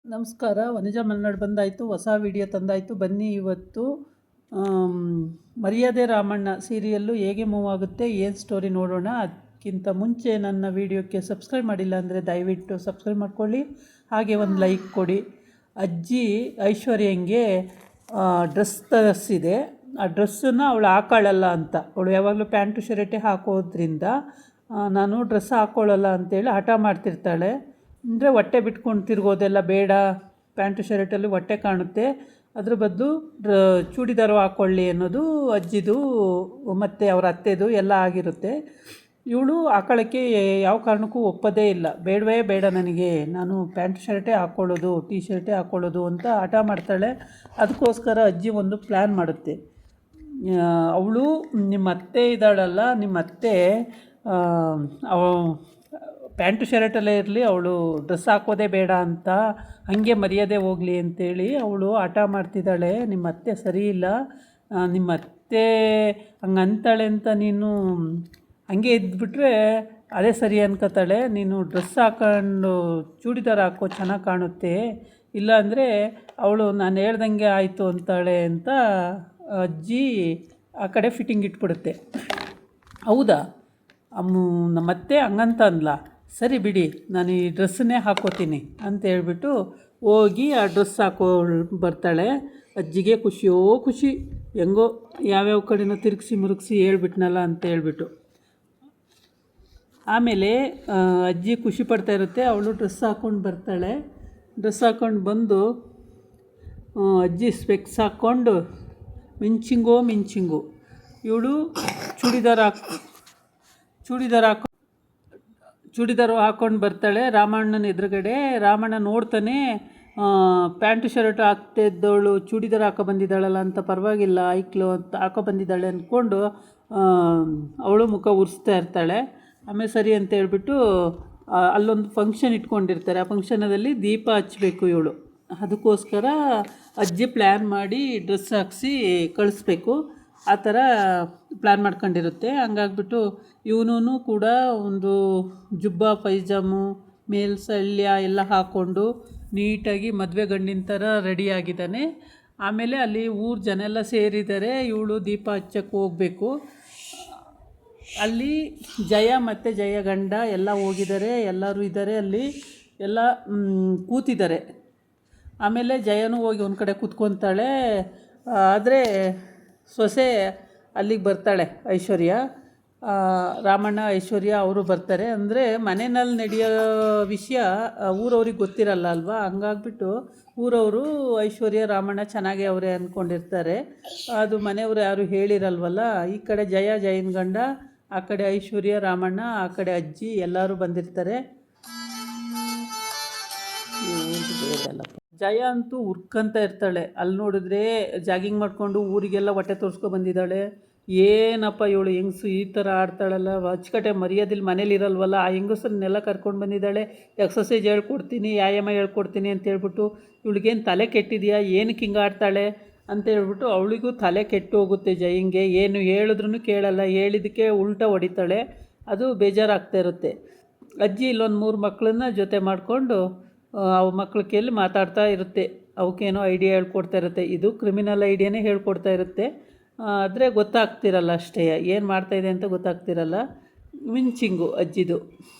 ನಮಸ್ಕಾರ. ವನಜ ಮಲೆನಾಡು ಬಂದಾಯಿತು, ಹೊಸ ವಿಡಿಯೋ ತಂದಾಯಿತು. ಬನ್ನಿ ಇವತ್ತು ಮರ್ಯಾದೆ ರಾಮಣ್ಣ ಸೀರಿಯಲ್ಲು ಹೇಗೆ ಮೂವ್ ಆಗುತ್ತೆ, ಏನು ಸ್ಟೋರಿ ನೋಡೋಣ. ಅದಕ್ಕಿಂತ ಮುಂಚೆ ನನ್ನ ವಿಡಿಯೋಕ್ಕೆ ಸಬ್ಸ್ಕ್ರೈಬ್ ಮಾಡಿಲ್ಲ ಅಂದರೆ ದಯವಿಟ್ಟು ಸಬ್ಸ್ಕ್ರೈಬ್ ಮಾಡ್ಕೊಳ್ಳಿ, ಹಾಗೆ ಒಂದು ಲೈಕ್ ಕೊಡಿ. ಅಜ್ಜಿ ಐಶ್ವರ್ಯಂಗೆ ಡ್ರೆಸ್ ತರಿಸಿದೆ. ಆ ಡ್ರೆಸ್ಸನ್ನು ಅವಳು ಹಾಕೊಳ್ಳಲ್ಲ ಅಂತ, ಅವಳು ಯಾವಾಗಲೂ ಪ್ಯಾಂಟು ಶರ್ಟೇ ಹಾಕೋದ್ರಿಂದ ನಾನು ಡ್ರೆಸ್ ಹಾಕ್ಕೊಳ್ಳಲ್ಲ ಅಂತೇಳಿ ಹಠ ಮಾಡ್ತಿರ್ತಾಳೆ. ಅಂದರೆ ಹೊಟ್ಟೆ ಬಿಟ್ಕೊಂಡು ತಿರ್ಗೋದೆಲ್ಲ ಬೇಡ, ಪ್ಯಾಂಟು ಶರ್ಟಲ್ಲಿ ಹೊಟ್ಟೆ ಕಾಣುತ್ತೆ, ಅದ್ರ ಬದಲು ಚೂಡಿದಾರು ಹಾಕ್ಕೊಳ್ಳಿ ಅನ್ನೋದು ಅಜ್ಜಿದು ಮತ್ತು ಅವರ ಅತ್ತೆದು ಎಲ್ಲ ಆಗಿರುತ್ತೆ. ಇವಳು ಹಾಕೊಳ್ಳೋಕ್ಕೆ ಯಾವ ಕಾರಣಕ್ಕೂ ಒಪ್ಪೋದೇ ಇಲ್ಲ. ಬೇಡವೇ ಬೇಡ, ನನಗೆ ನಾನು ಪ್ಯಾಂಟ್ ಶರ್ಟೇ ಹಾಕ್ಕೊಳ್ಳೋದು, ಟೀ ಶರ್ಟೇ ಹಾಕ್ಕೊಳ್ಳೋದು ಅಂತ ಹಠ ಮಾಡ್ತಾಳೆ. ಅದಕ್ಕೋಸ್ಕರ ಅಜ್ಜಿ ಒಂದು ಪ್ಲ್ಯಾನ್ ಮಾಡುತ್ತೆ. ಅವಳು ನಿಮ್ಮ ಅತ್ತೆ ಇದ್ದಾಳಲ್ಲ, ನಿಮ್ಮ ಅತ್ತೆ ಪ್ಯಾಂಟು ಶರ್ಟಲ್ಲೇ ಇರಲಿ, ಅವಳು ಡ್ರೆಸ್ ಹಾಕೋದೇ ಬೇಡ ಅಂತ, ಹಾಗೆ ಮರ್ಯಾದೆ ಹೋಗಲಿ ಅಂತೇಳಿ ಅವಳು ಹಠ ಮಾಡ್ತಿದ್ದಾಳೆ. ನಿಮ್ಮ ಅತ್ತೆ ಸರಿ ಇಲ್ಲ, ನಿಮ್ಮ ಅತ್ತೆ ಹಂಗೆ ಅಂತಾಳೆ ಅಂತ ನೀನು ಹಂಗೆ ಇದ್ಬಿಟ್ರೆ ಅದೇ ಸರಿ ಅನ್ಕೋತಾಳೆ. ನೀನು ಡ್ರೆಸ್ ಹಾಕೊಂಡು ಚೂಡಿದಾರ ಹಾಕೋ ಚೆನ್ನಾಗಿ ಕಾಣುತ್ತೆ, ಇಲ್ಲಾಂದರೆ ಅವಳು ನಾನು ಹೇಳ್ದಂಗೆ ಆಯಿತು ಅಂತಾಳೆ ಅಂತ ಅಜ್ಜಿ ಆ ಕಡೆ ಫಿಟ್ಟಿಂಗ್ ಇಟ್ಬಿಡುತ್ತೆ. ಹೌದಾ, ನಮ್ಮತ್ತೆ ಹಂಗಂತ ಅಂದ್ಲ, ಸರಿ ಬಿಡಿ, ನಾನು ಈ ಡ್ರೆಸ್ಸನ್ನೇ ಹಾಕೋತೀನಿ ಅಂತ ಹೇಳ್ಬಿಟ್ಟು ಹೋಗಿ ಆ ಡ್ರೆಸ್ ಬರ್ತಾಳೆ. ಅಜ್ಜಿಗೆ ಖುಷಿಯೋ ಖುಷಿ, ಹೆಂಗೋ ಯಾವ್ಯಾವ ಕಡೆನೋ ತಿರುಗಿಸಿ ಮುರುಗಿಸಿ ಹೇಳ್ಬಿಟ್ನಲ್ಲ ಅಂತ ಹೇಳ್ಬಿಟ್ಟು. ಆಮೇಲೆ ಅಜ್ಜಿ ಖುಷಿ ಪಡ್ತಾ ಇರುತ್ತೆ. ಅವಳು ಡ್ರೆಸ್ ಹಾಕ್ಕೊಂಡು ಬರ್ತಾಳೆ. ಡ್ರೆಸ್ ಹಾಕ್ಕೊಂಡು ಬಂದು ಅಜ್ಜಿ ಸ್ಪೆಕ್ಸ್ ಹಾಕ್ಕೊಂಡು ಮಿಂಚಿಂಗು ಇವಳು ಚೂಡಿದಾರು ಹಾಕ್ಕೊಂಡು ಬರ್ತಾಳೆ ರಾಮಣ್ಣನ ಎದುರುಗಡೆ. ರಾಮಣ್ಣ ನೋಡ್ತಾನೆ, ಪ್ಯಾಂಟು ಶರ್ಟ್ ಹಾಕ್ತಿದ್ದವಳು ಚೂಡಿದಾರ ಹಾಕೋ ಬಂದಿದ್ದಾಳಲ್ಲ ಅಂತ, ಪರವಾಗಿಲ್ಲ ಐಕ್ಲು ಅಂತ ಹಾಕೋ ಬಂದಿದ್ದಾಳೆ ಅಂದ್ಕೊಂಡು ಅವಳು ಮುಖ ಉರಿಸ್ತಾ ಇರ್ತಾಳೆ. ಆಮೇಲೆ ಸರಿ ಅಂತ ಹೇಳ್ಬಿಟ್ಟು ಅಲ್ಲೊಂದು ಫಂಕ್ಷನ್ ಇಟ್ಕೊಂಡಿರ್ತಾರೆ. ಆ ಫಂಕ್ಷನದಲ್ಲಿ ದೀಪ ಹಚ್ಚಬೇಕು ಇವಳು. ಅದಕ್ಕೋಸ್ಕರ ಅಜ್ಜಿ ಪ್ಲ್ಯಾನ್ ಮಾಡಿ ಡ್ರೆಸ್ ಹಾಕಿಸಿ ಕಳಿಸ್ಬೇಕು, ಆ ಥರ ಪ್ಲ್ಯಾನ್ ಮಾಡ್ಕೊಂಡಿರುತ್ತೆ. ಹಂಗಾಗ್ಬಿಟ್ಟು ಇವನೂ ಕೂಡ ಒಂದು ಜುಬ್ಬ ಪೈಜಾಮು ಮೇಲ್ಸಳ್ಯ ಎಲ್ಲ ಹಾಕ್ಕೊಂಡು ನೀಟಾಗಿ ಮದುವೆ ಗಂಡಿನ ಥರ ರೆಡಿಯಾಗಿದ್ದಾನೆ. ಆಮೇಲೆ ಅಲ್ಲಿ ಊರು ಜನ ಎಲ್ಲ ಸೇರಿದ್ದಾರೆ. ಇವಳು ದೀಪ ಹಚ್ಚಕ್ಕೆ ಹೋಗಬೇಕು. ಅಲ್ಲಿ ಜಯ ಮತ್ತು ಜಯ ಗಂಡ ಎಲ್ಲ ಹೋಗಿದ್ದಾರೆ, ಎಲ್ಲರೂ ಇದ್ದಾರೆ ಅಲ್ಲಿ, ಎಲ್ಲ ಕೂತಿದ್ದಾರೆ. ಆಮೇಲೆ ಜಯನೂ ಹೋಗಿ ಒಂದು ಕಡೆ ಕೂತ್ಕೊತಾಳೆ. ಆದರೆ ಸೊಸೆ ಅಲ್ಲಿಗೆ ಬರ್ತಾಳೆ, ಐಶ್ವರ್ಯ, ರಾಮಣ್ಣ ಐಶ್ವರ್ಯ ಅವರು ಬರ್ತಾರೆ. ಅಂದರೆ ಮನೆಯಲ್ಲಿ ನಡೆಯೋ ವಿಷಯ ಊರವ್ರಿಗೆ ಗೊತ್ತಿರಲ್ಲ ಅಲ್ವಾ, ಹಂಗಾಗ್ಬಿಟ್ಟು ಊರವರು ಐಶ್ವರ್ಯ ರಾಮಣ್ಣ ಚೆನ್ನಾಗೇ ಅವರೇ ಅಂದ್ಕೊಂಡಿರ್ತಾರೆ. ಅದು ಮನೆಯವರು ಯಾರು ಹೇಳಿರಲ್ವಲ್ಲ. ಈ ಕಡೆ ಜಯನ ಗಂಡ, ಆ ಕಡೆ ಐಶ್ವರ್ಯ ರಾಮಣ್ಣ, ಆ ಕಡೆ ಅಜ್ಜಿ ಎಲ್ಲರೂ ಬಂದಿರ್ತಾರೆ. ಜಯ ಅಂತೂ ಉರ್ಕಂತ ಇರ್ತಾಳೆ. ಅಲ್ಲಿ ನೋಡಿದ್ರೆ ಜಾಗಿಂಗ್ ಮಾಡಿಕೊಂಡು ಊರಿಗೆಲ್ಲ ಹೊಟ್ಟೆ ತೋರಿಸ್ಕೊಂಡು ಬಂದಿದ್ದಾಳೆ. ಏನಪ್ಪ ಇವಳು ಹೆಂಗಸು ಈ ಥರ ಆಡ್ತಾಳಲ್ಲ, ಅಚ್ಚುಕಟ್ಟೆ ಮರ್ಯಾದಿಲ್ಲಿ ಮನೇಲಿ ಇರಲ್ವಲ್ಲ, ಆ ಹೆಂಗಸರನ್ನೆಲ್ಲ ಕರ್ಕೊಂಡು ಬಂದಿದ್ದಾಳೆ. ಎಕ್ಸಸೈಜ್ ಹೇಳ್ಕೊಡ್ತೀನಿ, ವ್ಯಾಯಾಮ ಹೇಳ್ಕೊಡ್ತೀನಿ ಅಂತ ಹೇಳ್ಬಿಟ್ಟು, ಇವಳಿಗೇನು ತಲೆ ಕೆಟ್ಟಿದೆಯಾ, ಏನಕ್ಕೆ ಹಿಂಗೆ ಆಡ್ತಾಳೆ ಅಂತ ಹೇಳ್ಬಿಟ್ಟು ಅವಳಿಗೂ ತಲೆ ಕೆಟ್ಟು ಹೋಗುತ್ತೆ. ಜಯಂಗೆ ಏನು ಹೇಳಿದ್ರೂ ಕೇಳಲ್ಲ, ಹೇಳಿದ್ದಕ್ಕೆ ಉಲ್ಟಾ ಹೊಡಿತಾಳೆ. ಅದು ಬೇಜಾರಾಗ್ತಾ ಇರುತ್ತೆ. ಅಜ್ಜಿ ಇಲ್ಲೊಂದು 3 ಮಕ್ಕಳನ್ನ ಜೊತೆ ಮಾಡಿಕೊಂಡು ಅವು ಮಕ್ಳ ಕೈಲಿ ಮಾತಾಡ್ತಾ ಇರುತ್ತೆ. ಅವಕ್ಕೇನೋ ಐಡಿಯಾ ಹೇಳ್ಕೊಡ್ತಾ ಇರುತ್ತೆ. ಇದು ಕ್ರಿಮಿನಲ್ ಐಡಿಯಾನೇ ಹೇಳ್ಕೊಡ್ತಾ ಇರುತ್ತೆ. ಆದರೆ ಗೊತ್ತಾಗ್ತಿರಲ್ಲ ಅಷ್ಟೇ, ಏನು ಮಾಡ್ತಾಯಿದೆ ಅಂತ ಗೊತ್ತಾಗ್ತಿರಲ್ಲ. ಮಿಂಚಿಂಗು ಅಜ್ಜಿದು.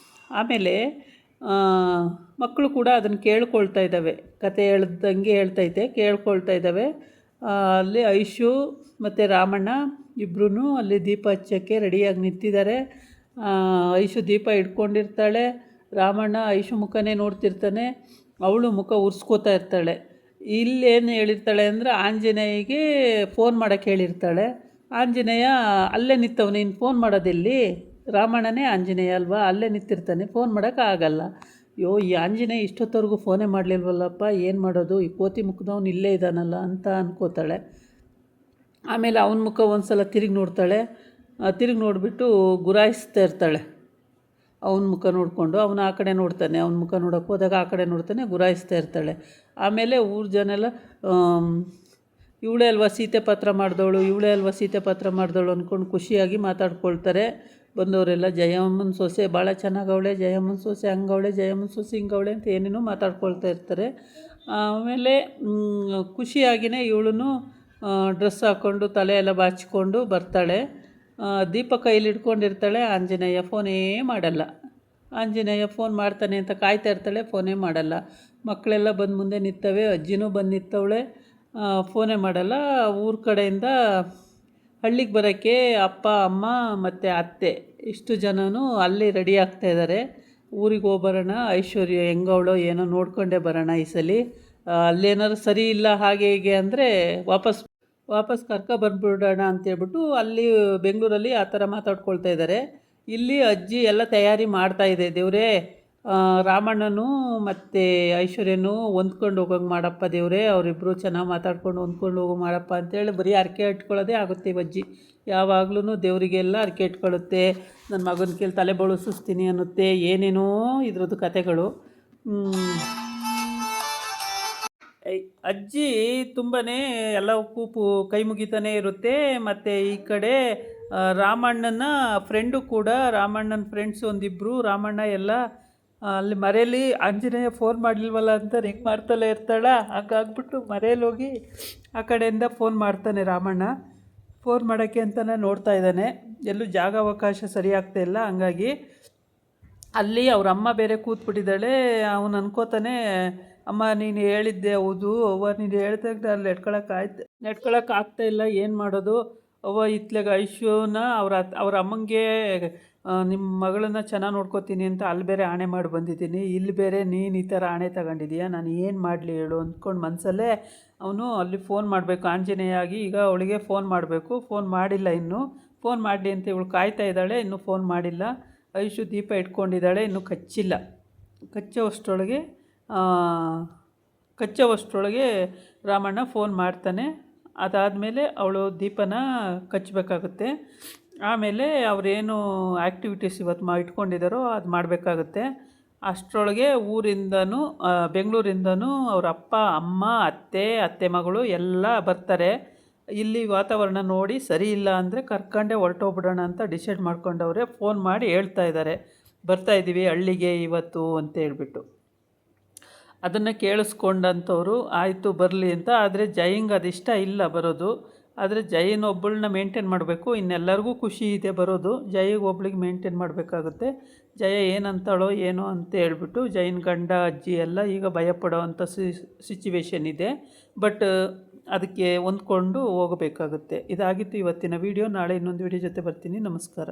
ಆಮೇಲೆ ಮಕ್ಕಳು ಕೂಡ ಅದನ್ನು ಕೇಳ್ಕೊಳ್ತಾ ಇದ್ದಾವೆ, ಕತೆ ಹೇಳ್ದಂಗೆ ಹೇಳ್ತೈತೆ, ಕೇಳ್ಕೊಳ್ತಾ ಇದ್ದಾವೆ. ಅಲ್ಲಿ ಐಶು ಮತ್ತು ರಾಮಣ್ಣ ಇಬ್ಬರೂ ಅಲ್ಲಿ ದೀಪ ಹಚ್ಚೋಕ್ಕೆ ರೆಡಿಯಾಗಿ ನಿಂತಿದ್ದಾರೆ. ಐಶು ದೀಪ ಇಟ್ಕೊಂಡಿರ್ತಾಳೆ, ರಾಮಣ್ಣ ಐಶು ಮುಖನೇ ನೋಡ್ತಿರ್ತಾನೆ, ಅವಳು ಮುಖ ಉರ್ಸ್ಕೋತಾ ಇರ್ತಾಳೆ. ಇಲ್ಲೇನು ಹೇಳಿರ್ತಾಳೆ ಅಂದರೆ ಆಂಜನೇಯಗೆ ಫೋನ್ ಮಾಡೋಕ್ಕೆ ಹೇಳಿರ್ತಾಳೆ. ಆಂಜನೇಯ ಅಲ್ಲೇ ನಿಂತವನು, ನೀನು ಫೋನ್ ಮಾಡೋದೆಲ್ಲಿ, ರಾಮಣ್ಣನೇ ಆಂಜನೇಯ ಅಲ್ವಾ, ಅಲ್ಲೇ ನಿಂತಿರ್ತಾನೆ, ಫೋನ್ ಮಾಡೋಕ್ಕಾಗಲ್ಲ. ಈ ಆಂಜನೇಯ ಇಷ್ಟೊತ್ತವರೆಗೂ ಫೋನೇ ಮಾಡಲಿಲ್ವಲ್ಲಪ್ಪ, ಏನು ಮಾಡೋದು, ಈ ಕೋತಿ ಮುಖದವನು ಇಲ್ಲೇ ಇದ್ದಾನಲ್ಲ ಅಂತ ಅನ್ಕೋತಾಳೆ. ಆಮೇಲೆ ಅವನ ಮುಖ ಒಂದು ಸಲ ತಿರುಗಿ ನೋಡ್ತಾಳೆ. ತಿರುಗಿ ನೋಡಿಬಿಟ್ಟು ಗುರಾಯಿಸ್ತಾ ಇರ್ತಾಳೆ. ಅವನ ಮುಖ ನೋಡಿಕೊಂಡು ಅವನು ಆ ಕಡೆ ನೋಡ್ತಾನೆ, ಅವನ ಮುಖ ನೋಡೋಕ್ಕೆ ಹೋದಾಗ ಆ ಕಡೆ ನೋಡ್ತಾನೆ, ಗುರಾಯಿಸ್ತಾ ಇರ್ತಾಳೆ. ಆಮೇಲೆ ಊರು ಜನ ಎಲ್ಲ ಇವಳೇ ಅಲ್ವಾ ಸೀತೆ ಪಾತ್ರ ಮಾಡಿದವಳು ಅಂದ್ಕೊಂಡು ಖುಷಿಯಾಗಿ ಮಾತಾಡ್ಕೊಳ್ತಾರೆ. ಬಂದವರೆಲ್ಲ ಜಯಮ್ಮನ ಸೊಸೆ ಭಾಳ ಚೆನ್ನಾಗವಳೆ, ಜಯಮ್ಮನ ಸೊಸೆ ಹಂಗವಳೆ, ಜಯಮ್ಮನ ಸೊಸೆ ಹಿಂಗವಳೆ ಅಂತ ಏನೇನೋ ಮಾತಾಡ್ಕೊಳ್ತಾ ಇರ್ತಾರೆ. ಆಮೇಲೆ ಖುಷಿಯಾಗಿಯೇ ಇವಳು ಡ್ರೆಸ್ ಹಾಕ್ಕೊಂಡು ತಲೆ ಎಲ್ಲ ಬಾಚಿಕೊಂಡು ಬರ್ತಾಳೆ. ದೀಪ ಕೈಲಿ ಹಿಡ್ಕೊಂಡಿರ್ತಾಳೆ. ಆಂಜನೇಯ ಫೋನೇ ಮಾಡಲ್ಲ. ಆಂಜನೇಯ ಫೋನ್ ಮಾಡ್ತಾನೆ ಅಂತ ಕಾಯ್ತಾ ಇರ್ತಾಳೆ, ಫೋನೇ ಮಾಡಲ್ಲ. ಮಕ್ಕಳೆಲ್ಲ ಬಂದು ಮುಂದೆ ನಿಂತವೆ, ಅಜ್ಜಿನೂ ಬಂದು ನಿಂತವಳೆ, ಫೋನೇ ಮಾಡಲ್ಲ. ಊರ ಕಡೆಯಿಂದ ಹಳ್ಳಿಗೆ ಬರೋಕ್ಕೆ ಅಪ್ಪ ಅಮ್ಮ ಮತ್ತು ಅತ್ತೆ ಇಷ್ಟು ಜನನೂ ಅಲ್ಲಿ ರೆಡಿ ಆಗ್ತಾಯಿದ್ದಾರೆ. ಊರಿಗೆ ಹೋಗ್ಬರೋಣ, ಐಶ್ವರ್ಯ ಹೆಂಗವಳೋ ಏನೋ ನೋಡ್ಕೊಂಡೇ ಬರೋಣ ಈ ಸಲ. ಅಲ್ಲೇನಾದ್ರು ಸರಿ ಇಲ್ಲ ಹಾಗೆ ಹೀಗೆ ಅಂದರೆ ವಾಪಸ್ ಬಂದುಬಿಡೋಣ ಅಂತೇಳ್ಬಿಟ್ಟು ಅಲ್ಲಿ ಬೆಂಗಳೂರಲ್ಲಿ ಆ ಥರ ಮಾತಾಡ್ಕೊಳ್ತಾ ಇದ್ದಾರೆ. ಇಲ್ಲಿ ಅಜ್ಜಿ ಎಲ್ಲ ತಯಾರಿ ಮಾಡ್ತಾಯಿದೆ. ದೇವರೇ, ರಾಮಣ್ಣನೂ ಮತ್ತು ಐಶ್ವರ್ಯನೂ ಹೊಂದ್ಕೊಂಡು ಹೋಗೋಂಗೆ ಮಾಡಪ್ಪ ದೇವರೇ, ಅವರಿಬ್ಬರು ಚೆನ್ನಾಗಿ ಮಾತಾಡ್ಕೊಂಡು ಹೊಂದ್ಕೊಂಡು ಹೋಗೋ ಮಾಡಪ್ಪ ಅಂತೇಳಿ ಬರೀ ಹರಕೆ ಇಟ್ಕೊಳ್ಳೋದೇ ಆಗುತ್ತೆ ಅಜ್ಜಿ. ಯಾವಾಗ್ಲೂ ದೇವರಿಗೆಲ್ಲ ಹರಕೆ ಇಟ್ಕೊಳ್ಳುತ್ತೆ. ನನ್ನ ಮಗನ ಕೈಲಿ ತಲೆ ಬೋಳಿಸಿಸ್ತೀನಿ ಅನ್ನುತ್ತೆ. ಏನೇನೋ ಇದ್ರದ್ದು ಕತೆಗಳು. ಅಜ್ಜಿ ತುಂಬಾ ಎಲ್ಲವಕ್ಕೂ ಕೈ ಮುಗಿತಾನೆ ಇರುತ್ತೆ. ಮತ್ತು ಈ ಕಡೆ ರಾಮಣ್ಣನ ಫ್ರೆಂಡು ಕೂಡ, ರಾಮಣ್ಣನ ಫ್ರೆಂಡ್ಸ್ ಒಂದಿಬ್ಬರು, ರಾಮಣ್ಣ ಎಲ್ಲ ಅಲ್ಲಿ ಮರೆಯಲ್ಲಿ ಆಂಜನೇಯ ಫೋನ್ ಮಾಡಲಿಲ್ವಲ್ಲ ಅಂತ ರಿಂಗ್ ಮಾಡ್ತಲೇ ಇರ್ತಾಳ. ಹಾಗಾಗ್ಬಿಟ್ಟು ಮರೆಯಲ್ಲಿ ಹೋಗಿ ಆ ಕಡೆಯಿಂದ ಫೋನ್ ಮಾಡ್ತಾನೆ ರಾಮಣ್ಣ. ಫೋನ್ ಮಾಡೋಕ್ಕೆ ಅಂತಲೇ ನೋಡ್ತಾ ಇದ್ದಾನೆ, ಎಲ್ಲೂ ಜಾಗಾವಕಾಶ ಸರಿ ಆಗ್ತಾಯಿಲ್ಲ. ಹಂಗಾಗಿ ಅಲ್ಲಿ ಅವ್ರ ಅಮ್ಮ ಬೇರೆ ಕೂತ್ಬಿಟ್ಟಿದ್ದಾಳೆ. ಅವನು ಅನ್ಕೋತಾನೆ, ಅಮ್ಮ ನೀನು ಹೇಳಿದ್ದೆ ಹೌದು, ಅವ್ವ ನೀನು ಹೇಳ್ದಾಗ ನಾನು ನೆಟ್ಕೊಳಕ್ಕೆ ಆಗ್ತಾಯಿಲ್ಲ, ಏನು ಮಾಡೋದು ಅವ್ವ. ಇತ್ಲಾಗ ಐಶ್ವನ ಅವ್ರ ಅಮ್ಮಂಗೆ ನಿಮ್ಮ ಮಗಳನ್ನ ಚೆನ್ನಾಗಿ ನೋಡ್ಕೋತೀನಿ ಅಂತ ಅಲ್ಲಿ ಬೇರೆ ಆಣೆ ಮಾಡಿ ಬಂದಿದ್ದೀನಿ, ಇಲ್ಲಿ ಬೇರೆ ನೀನು ಈ ಥರ ಆಣೆ ತಗೊಂಡಿದ್ದೀಯಾ, ನಾನು ಏನು ಮಾಡಲಿ ಹೇಳು ಅಂದ್ಕೊಂಡು ಮನಸ್ಸಲ್ಲೇ ಅವನು ಅಲ್ಲಿ ಫೋನ್ ಮಾಡಬೇಕು ಆಂಜನೇಯ ಆಗಿ. ಈಗ ಅವಳಿಗೆ ಫೋನ್ ಮಾಡಬೇಕು, ಫೋನ್ ಮಾಡಿಲ್ಲ ಇನ್ನೂ. ಫೋನ್ ಮಾಡಲಿ ಅಂತ ಇವಳು ಕಾಯ್ತಾ ಇದ್ದಾಳೆ, ಇನ್ನೂ ಫೋನ್ ಮಾಡಿಲ್ಲ. ಐಶು ದೀಪ ಇಟ್ಕೊಂಡಿದ್ದಾಳೆ, ಇನ್ನೂ ಕಚ್ಚೋವಷ್ಟರೊಳಗೆ ರಾಮಣ್ಣ ಫೋನ್ ಮಾಡ್ತಾನೆ. ಅದಾದಮೇಲೆ ಅವಳು ದೀಪನ ಕಚ್ಚಬೇಕಾಗುತ್ತೆ. ಆಮೇಲೆ ಅವರೇನು ಆ್ಯಕ್ಟಿವಿಟೀಸ್ ಇವತ್ತು ಇಟ್ಕೊಂಡಿದ್ದಾರೋ ಅದು ಮಾಡಬೇಕಾಗುತ್ತೆ. ಅಷ್ಟರೊಳಗೆ ಊರಿಂದನೂ ಬೆಂಗಳೂರಿಂದನೂ ಅವ್ರ ಅಪ್ಪ ಅಮ್ಮ ಅತ್ತೆ ಮಗಳು ಎಲ್ಲ ಬರ್ತಾರೆ. ಇಲ್ಲಿ ವಾತಾವರಣ ನೋಡಿ ಸರಿ ಇಲ್ಲ ಅಂದರೆ ಕರ್ಕೊಂಡೇ ಹೊರಟೋಗ್ಬಿಡೋಣ ಅಂತ ಡಿಸೈಡ್ ಮಾಡ್ಕೊಂಡವ್ರೆ. ಫೋನ್ ಮಾಡಿ ಹೇಳ್ತಾ ಇದ್ದಾರೆ, ಬರ್ತಾಯಿದ್ದೀವಿ ಹಳ್ಳಿಗೆ ಇವತ್ತು ಅಂತ ಹೇಳ್ಬಿಟ್ಟು. ಅದನ್ನು ಕೇಳಿಸ್ಕೊಂಡಂಥವ್ರು ಆಯಿತು ಬರಲಿ ಅಂತ. ಆದರೆ ಜಯಂಗೆ ಅದು ಇಷ್ಟ ಇಲ್ಲ ಬರೋದು. ಆದರೆ ಜಯನ ಒಬ್ಬಳನ್ನ ಮೇಂಟೈನ್ ಮಾಡಬೇಕು, ಇನ್ನೆಲ್ಲರಿಗೂ ಖುಷಿ ಇದೆ ಬರೋದು, ಜಯಿಗೆ ಒಬ್ಳಿಗೆ ಮೇಂಟೈನ್ ಮಾಡಬೇಕಾಗುತ್ತೆ. ಜಯ ಏನಂತಾಳೋ ಏನೋ ಅಂತ ಹೇಳ್ಬಿಟ್ಟು ಜಯನ ಗಂಡ ಅಜ್ಜಿ ಎಲ್ಲ ಈಗ ಭಯಪಡೋ ಅಂಥ ಸಿಚುವೇಶನ್ ಇದೆ. ಬಟ್ ಅದಕ್ಕೆ ಹೊಂದ್ಕೊಂಡು ಹೋಗಬೇಕಾಗುತ್ತೆ. ಇದಾಗಿತ್ತು ಇವತ್ತಿನ ವಿಡಿಯೋ. ನಾಳೆ ಇನ್ನೊಂದು ವಿಡಿಯೋ ಜೊತೆ ಬರ್ತೀನಿ. ನಮಸ್ಕಾರ.